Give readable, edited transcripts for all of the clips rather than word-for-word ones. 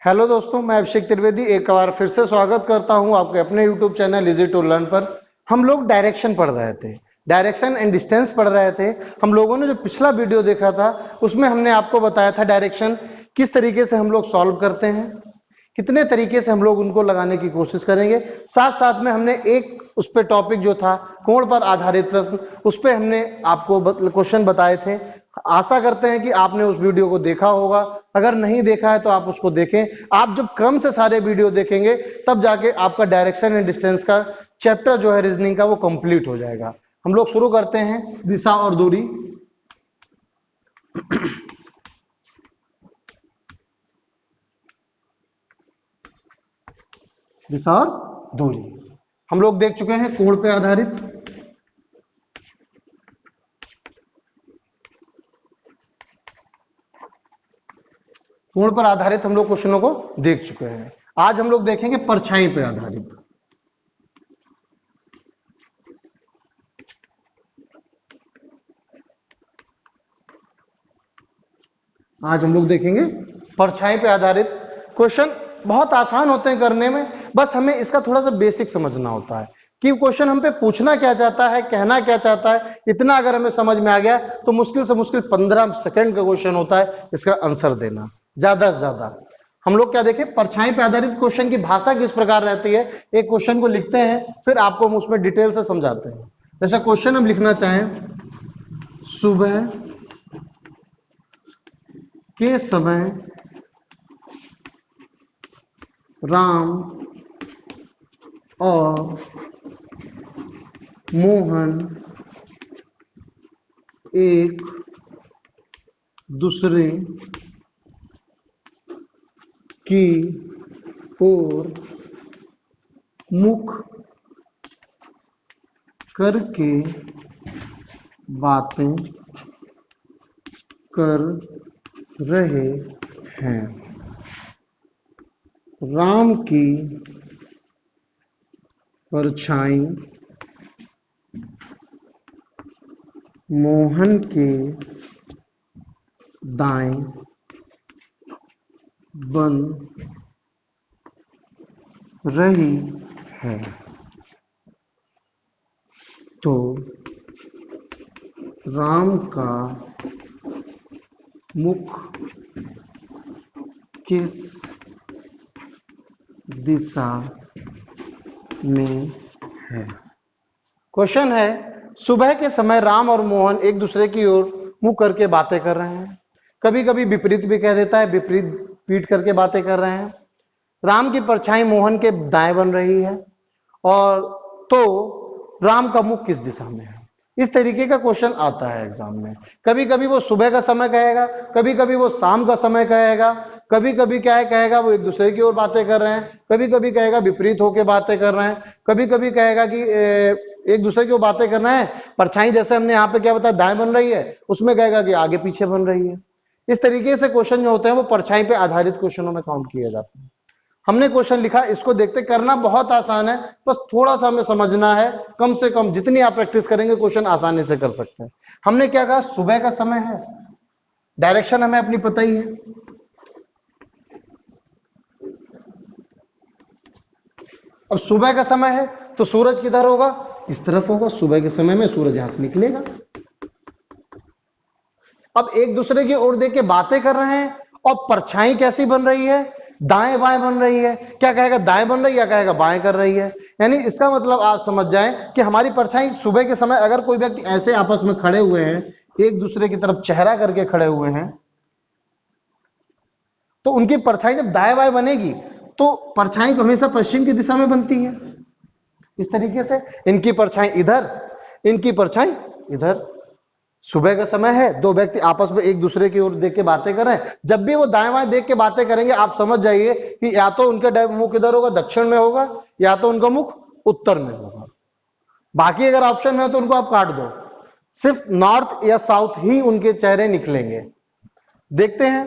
Hello दोस्तों, मैं अभिषेक त्रिवेदी एक बार फिर से स्वागत करता हूं आपके अपने YouTube channel easy to learn पर। हम लोग डायरेक्शन पढ़ रहे थे, डायरेक्शन एंड डिस्टेंस पढ़ रहे थे। हम लोगों ने जो पिछला वीडियो देखा था उसमें हमने आपको बताया था डायरेक्शन किस तरीके से हम लोग सॉल्व करते हैं, कितने तरीके से हम लोग उनको लगाने की कोशिश करेंगे। साथ साथ में हमने एक उस पे टॉपिक जो था कोण पर आधारित प्रश्न, उस पे हमने आपको क्वेश्चन बताए थे। आशा करते हैं कि आपने उस वीडियो को देखा होगा। अगर नहीं देखा है तो आप उसको देखें। आप जब क्रम से सारे वीडियो देखेंगे तब जाके आपका डायरेक्शन एंड डिस्टेंस का चैप्टर जो है रीजनिंग का वो कंप्लीट हो जाएगा। हम लोग शुरू करते हैं दिशा और दूरी। दिशा और दूरी हम लोग देख चुके हैं। कोण पे आधारित, कोण पर आधारित हम लोग क्वेश्चनों को देख चुके हैं। आज हम लोग देखेंगे परछाई पे आधारित। आज हम लोग देखेंगे परछाई पे आधारित क्वेश्चन। बहुत आसान होते हैं करने में, बस हमें इसका थोड़ा सा बेसिक समझना होता है कि क्वेश्चन हम पे पूछना क्या चाहता है, कहना क्या चाहता है। इतना अगर हमें समझ में आ गया तो मुश्किल से मुश्किल 15 सेकंड का क्वेश्चन होता है इसका आंसर देना, ज्यादा से ज्यादा। हम लोग क्या देखें, परछाई पे आधारित क्वेश्चन की भाषा किस प्रकार रहती है। एक क्वेश्चन को लिखते हैं, फिर आपको हम उसमें डिटेल से समझाते हैं। जैसे क्वेश्चन हम लिखना चाहें, सुबह के समय राम और मोहन एक दूसरे की ओर मुख करके बातें कर रहे हैं। राम की परछाई मोहन के दाएं बन रही है, तो राम का मुख किस दिशा में है। क्वेश्चन है, सुबह के समय राम और मोहन एक दूसरे की ओर मुंह करके बातें कर रहे हैं। कभी कभी विपरीत भी कह देता है, विपरीत पीट करके बातें कर रहे हैं। राम की परछाई मोहन के दाएं बन रही है, और तो राम का मुख किस दिशा में है। इस तरीके का क्वेश्चन आता है एग्जाम में। कभी कभी वो सुबह का समय कहेगा, कभी कभी वो शाम का समय कहेगा, कभी कभी क्या है कहेगा वो एक दूसरे की ओर बातें कर रहे हैं, कभी कभी कहेगा विपरीत होकर बातें कर रहे हैं, कभी कभी कहेगा कि एक दूसरे की ओर बातें करना है। परछाई जैसे हमने यहाँ पे क्या बताया दाएं बन रही है, उसमें कहेगा कि आगे पीछे बन रही है। इस तरीके से क्वेश्चन जो होते हैं वो परछाई पे आधारित क्वेश्चनों में काउंट किए जाते हैं। हमने क्वेश्चन लिखा, इसको देखते करना बहुत आसान है, बस थोड़ा सा हमें समझना है। कम से कम जितनी आप प्रैक्टिस करेंगे क्वेश्चन आसानी से कर सकते हैं। हमने क्या कहा, सुबह का समय है, डायरेक्शन हमें अपनी पता ही है। अब सुबह का समय है तो सूरज किधर होगा, इस तरफ होगा। सुबह के समय में सूरज यहां से निकलेगा। अब एक दूसरे की ओर देख के बातें कर रहे हैं, और परछाई कैसी बन रही है, दाएं बाएं बन रही है। क्या कहेगा, दाएं बन रही है, या कहेगा बाएं कर रही है। यानी इसका मतलब आप समझ जाएं कि हमारी परछाई सुबह के समय अगर कोई व्यक्ति ऐसे आपस में खड़े हुए हैं, एक दूसरे की तरफ चेहरा करके खड़े हुए हैं, तो उनकी परछाई जब दाएं बाएं बनेगी तो परछाई तो हमेशा पश्चिम की दिशा में बनती है। इस तरीके से इनकी परछाई इधर, इनकी परछाई इधर। सुबह का समय है, दो व्यक्ति आपस में एक दूसरे की ओर देख के बातें कर रहे हैं। जब भी वो दाएं बाएं देख के बातें करेंगे, आप समझ जाइए कि या तो उनका मुख किधर होगा, दक्षिण में होगा, या तो उनका मुख उत्तर में होगा। बाकी अगर ऑप्शन है तो उनको आप काट दो, सिर्फ नॉर्थ या साउथ ही उनके चेहरे निकलेंगे। देखते हैं,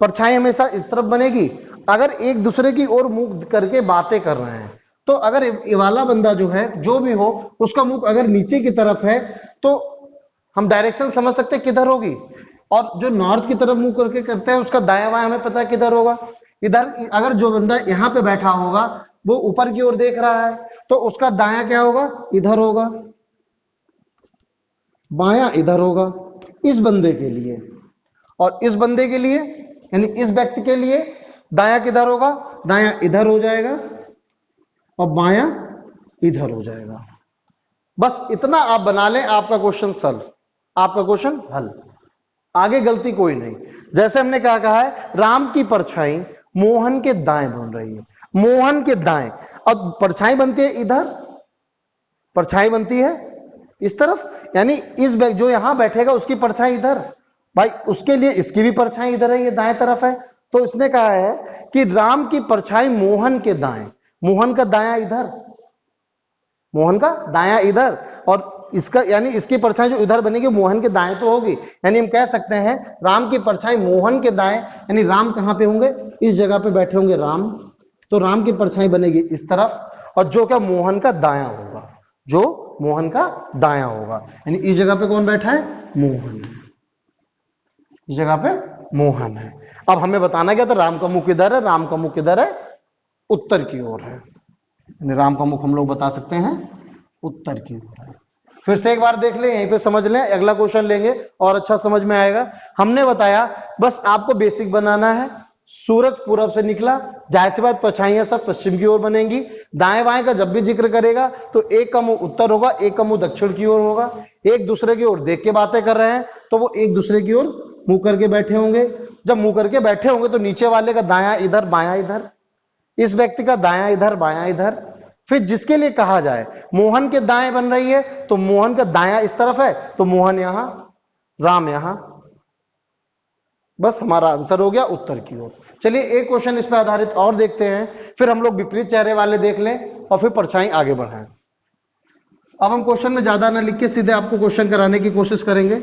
परछाई हमेशा इस तरफ बनेगी। अगर एक दूसरे की ओर मुख करके बातें कर रहे हैं, तो अगर ये वाला बंदा जो है, जो भी हो, उसका मुख अगर नीचे की तरफ है तो हम डायरेक्शन समझ सकते हैं किधर होगी। और जो नॉर्थ की तरफ मुंह करके करते हैं उसका दायां बायां हमें पता है किधर होगा। इधर अगर जो बंदा यहां पे बैठा होगा वो ऊपर की ओर देख रहा है तो उसका दायां क्या होगा, इधर होगा, बायां इधर होगा इस बंदे के लिए। और इस बंदे के लिए यानी इस व्यक्ति के लिए दायां किधर होगा, दायां इधर हो जाएगा और बायां इधर हो जाएगा। बस इतना आप बना लें, आपका क्वेश्चन सॉल्व, आपका क्वेश्चन हल, आगे गलती कोई नहीं। जैसे हमने क्या कहा है, राम की परछाई मोहन के दाएं बन रही है, मोहन के दाएं। अब परछाई बनती है इधर, परछाई बनती है इस तरफ, यानी इस जो यहां बैठेगा उसकी परछाई इधर, भाई उसके लिए इसकी भी परछाई इधर है, ये दाएं तरफ है। तो इसने कहा है कि राम की परछाई मोहन के दाएं, मोहन का दायां इधर, मोहन का दायां इधर, और इसका यानी इसकी परछाई जो इधर बनेगी मोहन के दाएं तो होगी। यानी हम कह सकते हैं राम की परछाई मोहन के दाएं, यानी राम कहां पे होंगे, इस जगह पे बैठे होंगे राम, तो राम की परछाई बनेगी इस तरफ, और जो क्या मोहन का दायां होगा, जो मोहन का दायां होगा, यानी इस जगह पे कौन बैठा है, मोहन, इस जगह पे मोहन है। अब हमें बताना क्या था, राम का मुख किधर है, राम का मुख किधर है, उत्तर की ओर है, यानी राम का मुख हम लोग बता सकते हैं उत्तर की ओर है। फिर से एक बार देख लें, यहीं पे समझ लें, अगला क्वेश्चन लेंगे और अच्छा समझ में आएगा। हमने बताया बस आपको बेसिक बनाना है, सूरज पूरब से निकला, जाहिर सी बात परछाइयां सब पश्चिम की ओर बनेंगी। दाएं बाएं का जब भी जिक्र करेगा तो एक का मुंह उत्तर होगा, एक का मुंह दक्षिण की ओर होगा। एक दूसरे की ओर देख के बातें कर रहे हैं तो वो एक दूसरे की ओर मुंह करके बैठे होंगे। जब मुंह करके बैठे होंगे तो नीचे वाले का दायां इधर बायां इधर, इस व्यक्ति का दायां इधर बायां इधर। फिर जिसके लिए कहा जाए मोहन के दाएं बन रही है तो मोहन का दायां इस तरफ है, तो मोहन यहां, राम यहां, बस हमारा आंसर हो गया उत्तर की ओर। चलिए एक क्वेश्चन इस पर आधारित और देखते हैं, फिर हम लोग विपरीत चेहरे वाले देख लें और फिर परछाई आगे बढ़ाएं। अब हम क्वेश्चन में ज्यादा ना लिख के सीधे आपको क्वेश्चन कराने की कोशिश करेंगे।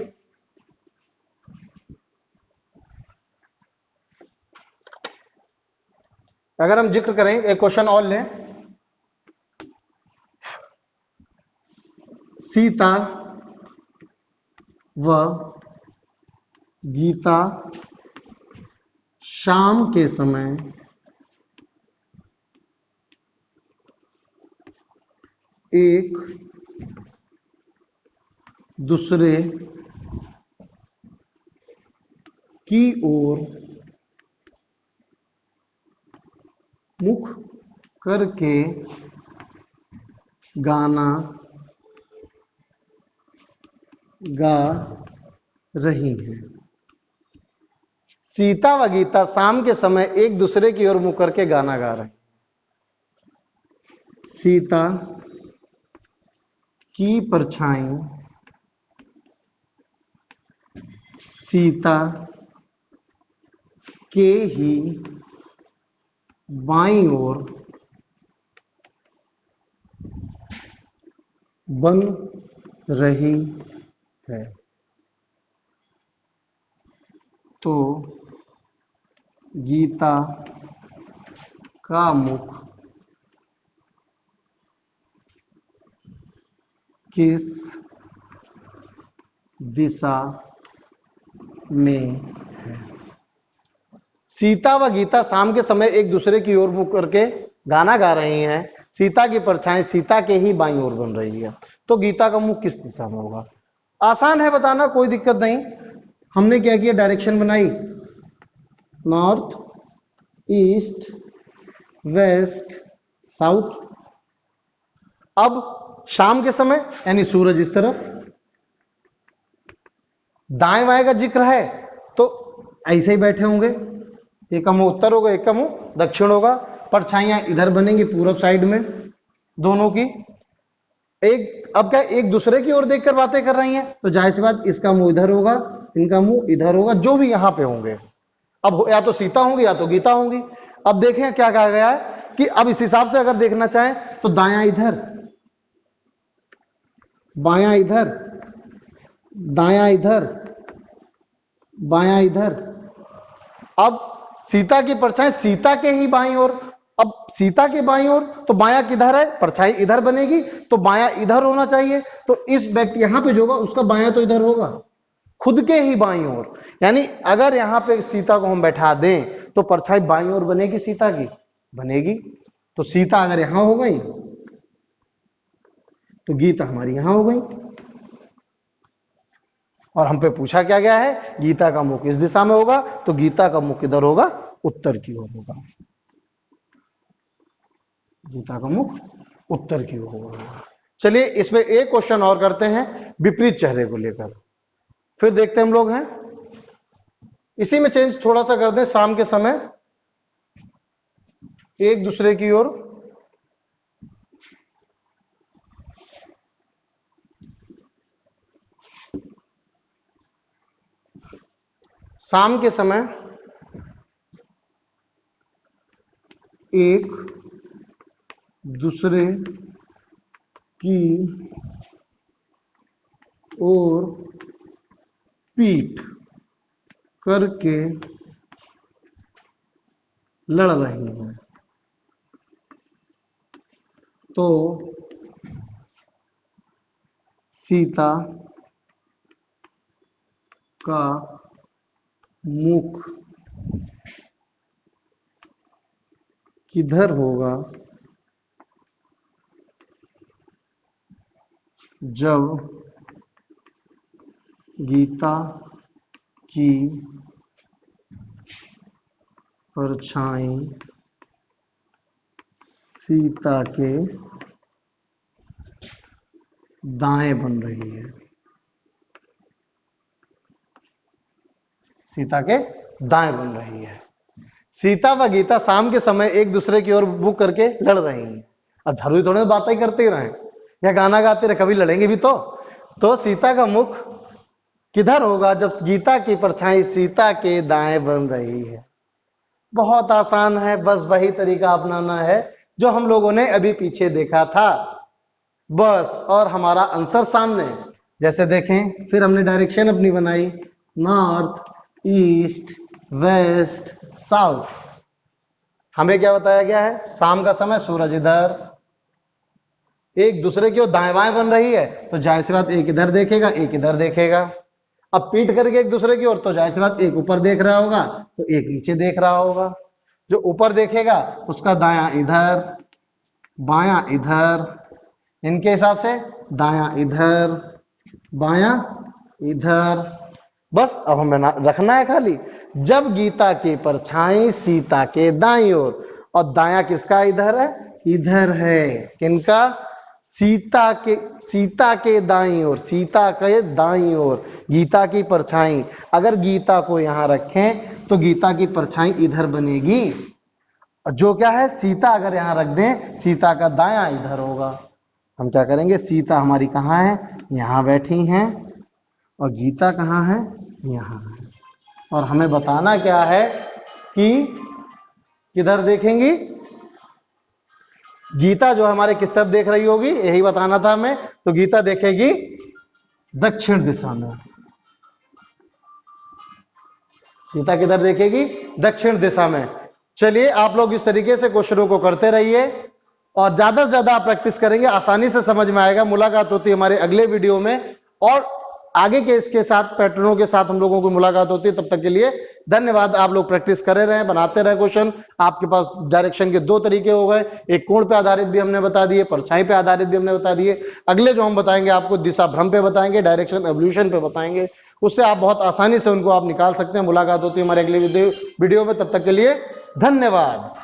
अगर हम जिक्र करें, एक क्वेश्चन और लें, सीता व गीता शाम के समय एक दूसरे की ओर मुख करके गाना गा रही हैं। सीता व गीता शाम के समय एक दूसरे की ओर मुख करके गाना गा रहे हैं। सीता की परछाई सीता के ही बाईं ओर बन रही है, तो गीता का मुख किस दिशा में है। सीता व गीता शाम के समय एक दूसरे की ओर मुख करके गाना गा रही हैं। सीता की परछाई सीता के ही बाईं ओर बन रही है, तो गीता का मुख किस दिशा में होगा। आसान है बताना, कोई दिक्कत नहीं। हमने क्या किया, डायरेक्शन बनाई, नॉर्थ ईस्ट वेस्ट साउथ। अब शाम के समय यानी सूरज इस तरफ, दाएं बाएं का जिक्र है तो ऐसे ही बैठे होंगे, एक का मुंह उत्तर होगा, एक का मुंह दक्षिण होगा। परछाइयां इधर बनेंगी पूरब साइड में दोनों की। एक अब क्या एक दूसरे की ओर देखकर बातें कर रही हैं, तो जाहिर सी बात इसका मुंह इधर होगा, इनका मुंह इधर होगा, जो भी यहां पे होंगे। अब या तो सीता होंगी या तो गीता होंगी। अब देखें क्या कहा गया है कि अब इस हिसाब से अगर देखना चाहें तो दायां इधर, बायां इधर, दायां इधर, बायां इधर। अब सीता की परछाई सीता के ही बाईं ओर, अब सीता के बाईं ओर तो बायां किधर है, परछाई इधर बनेगी, तो बायां इधर होना चाहिए। तो इस व्यक्ति यहां पे जो होगा उसका बायां तो इधर होगा, खुद के ही बाईं ओर। यानी अगर यहां पे सीता को हम बैठा दें तो परछाई बाईं ओर बनेगी सीता की, बनेगी। तो सीता अगर यहां हो गई तो गीता हमारी यहां हो गई। और हम पे पूछा क्या गया है, गीता का मुख इस दिशा में होगा, तो गीता का मुख किधर होगा, उत्तर की ओर होगा। गीता का मुख उत्तर की ओर होगा। चलिए इसमें एक क्वेश्चन और करते हैं विपरीत चेहरे को लेकर, फिर देखते हम लोग हैं। इसी में चेंज थोड़ा सा कर दें, शाम के समय एक दूसरे की ओर शाम के समय एक दूसरे की ओर पीठ करके लड़ रही हैं, तो सीता का मुख किधर होगा जब गीता की परछाई सीता के दाएं बन रही है। सीता के दाएं बन रही है। सीता व गीता शाम के समय एक दूसरे की ओर मुख करके लड़ रही हैं। अब जरूरी थोड़े बातें ही करते ही रहें या गाना गाते रहे, कभी लड़ेंगे भी तो सीता का मुख किधर होगा जब गीता की परछाई सीता के दाएं बन रही है। बहुत आसान है, बस वही तरीका अपनाना है जो हम लोगों ने अभी पीछे देखा था, बस। और हमारा आंसर सामने। जैसे देखें, फिर हमने डायरेक्शन अपनी बनाई, नॉर्थ, ईस्ट, वेस्ट, साउथ। हमें क्या बताया गया है, शाम का समय सूरज इधर, एक दूसरे की ओर दाएं बाएं बन रही है, तो जाहिर सी बात एक इधर देखेगा, एक इधर देखेगा। अब पीठ करके एक दूसरे की ओर, तो जाहिर सी बात एक ऊपर देख रहा होगा तो एक नीचे देख रहा होगा। जो ऊपर देखेगा उसका दायां इधर, बायां इधर, इनके हिसाब से दायां इधर, बायां इधर। बस अब हमें रखना है खाली, जब गीता की परछाई सीता के दाईं ओर, और दायां किसका इधर है, इधर है, किनका, सीता के दाईं ओर, सीता के दाईं ओर गीता की परछाई। अगर गीता को यहां रखें तो गीता की परछाई इधर बनेगी, जो क्या है, सीता अगर यहां रख दें, सीता का दायां इधर होगा। हम क्या करेंगे, सीता हमारी कहां है, यहां बैठी हैं, और गीता कहां है, यहां है। और हमें बताना क्या है कि किधर देखेंगी, गीता जो हमारे किस तरफ देख रही होगी, यही बताना था हमें। तो गीता देखेगी दक्षिण दिशा में। गीता किधर देखेगी, दक्षिण दिशा में। चलिए आप लोग इस तरीके से क्वेश्चनों को करते रहिए, और ज्यादा से ज्यादा आप प्रैक्टिस करेंगे, आसानी से समझ में आएगा। मुलाकात होती है हमारे अगले वीडियो में, और आगे के इसके साथ पैटर्नों के साथ हम लोगों को मुलाकात होती है। तब तक के लिए धन्यवाद। आप लोग प्रैक्टिस करे रहे, बनाते रहे क्वेश्चन। आपके पास डायरेक्शन के दो तरीके हो गए, एक कोण पे आधारित भी हमने बता दिए, परछाई पे आधारित भी हमने बता दिए। अगले जो हम बताएंगे आपको दिशा भ्रम पे बताएंगे, डायरेक्शन एवोल्यूशन पे बताएंगे, उससे आप बहुत आसानी से उनको आप निकाल सकते हैं। मुलाकात होती है हमारे अगले वीडियो में, तब तक के लिए धन्यवाद।